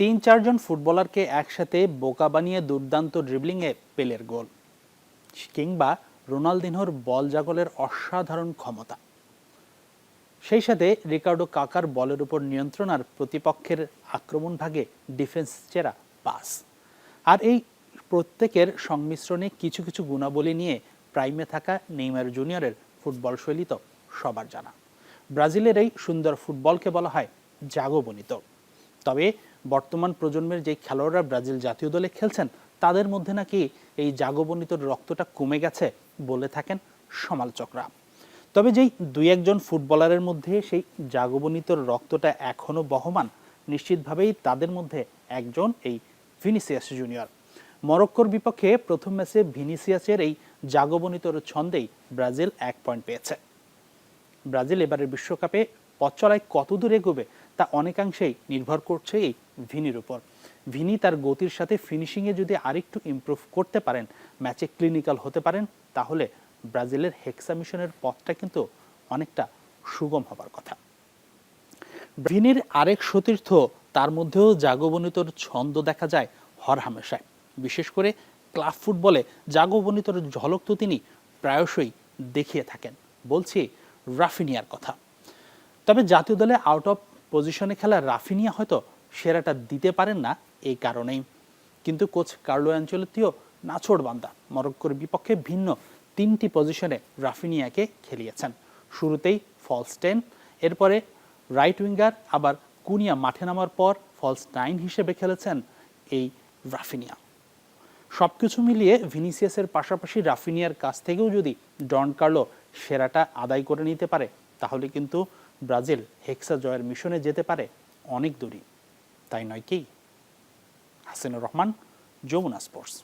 3-4 জন ফুটবলারকে একসাথে বোকা বানিয়ে দুর্দান্ত ড্রিবলিংয়ে পেলের গোল, কিংবা রোনালদিনহোর বল জাগলের অসাধারণ ক্ষমতা, সেই সাথে রিকার্ডো কাকার বলের উপর নিয়ন্ত্রণ আর প্রতিপক্ষের আক্রমণ ভাগে ডিফেন্স চেরা পাস। আর এই প্রত্যেকের সংমিশ্রণে কিছু কিছু গুণাবলী নিয়ে প্রাইমে থাকা নেইমার জুনিয়রের ফুটবল শৈলী তো সবার জানা। ব্রাজিলের এই সুন্দর ফুটবলকে বলা হয় জাগবনিত। তবে বর্তমান প্রজন্মের যে খেলোয়াড়রা ব্রাজিল জাতীয় দলে খেলছেন তাদের মধ্যে নাকি এই জাগবনিত রক্তটা কমে গেছে বলে থাকেন সমালোচকরা। তবে যেই 2-1 জন ফুটবলারের মধ্যে সেই জাগবনিত রক্তটা এখনো বহমান, নিশ্চিতভাবেই তাদের মধ্যে একজন এই ভিনিসিয়াস জুনিয়র। মরক্কোর বিপক্ষে প্রথম ম্যাচে ভিনিসিয়াসের এই জাগবনিতর ছন্দেই ব্রাজিল 1 পয়েন্ট পেয়েছে। ব্রাজিল এবারের বিশ্বকাপে পথ চলায় কতদূর এগোবে তা অনেকাংশেই নির্ভর করছে এই ভিনির উপর। ভিনি তার গতির সাথে ফিনিশিংয়ে যদি আরেকটু ইমপ্রুভ করতে পারেন, ম্যাচে ক্লিনিক্যাল হতে পারেন, তাহলে ব্রাজিলের হেক্সা মিশনের পথটা কিন্তু অনেকটা সুগম হবার কথা। ভিনির আরেক সতীর্থ, তার মধ্যেও জাগবনিতর ছন্দ দেখা যায় হরহামেশায়। বিশেষ করে ক্লাব ফুটবলে জাগবনিতর ঝলক তো তিনি প্রায়শই দেখিয়ে থাকেন। বলছি রাফিনিয়ার কথা। তবে জাতীয় দলে আউট অফ পজিশনে খেলা রাফিনিয়া হয়তো সেরাটা দিতে পারেন না এই কারণেই। কিন্তু কোচ কার্লো আনচেলত্তিও নাছোড়বান্দা। মরক্কোর বিপক্ষে ভিন্ন 3টি পজিশনে রাফিনিয়াকে খেলিয়েছেন। শুরুতেই ফলস 10, এরপরে রাইট উইঙ্গার, আবার কুনিয়া মাঠে নামার পর ফলস 9 হিসেবে খেলেছেন এই রাফিনিয়া। সবকিছু মিলিয়ে ভিনিসিয়াসের পাশাপাশি রাফিনিয়ার কাছ থেকেও যদি ডন কার্লো সেরাটা আদায় করে নিতে পারে, তাহলে কিন্তু ব্রাজিল হেক্সা জয়ের মিশনে যেতে পারে অনেক দূরই, তাই নয় কি? হাসিনুর রহমান, যমুনা স্পোর্টস।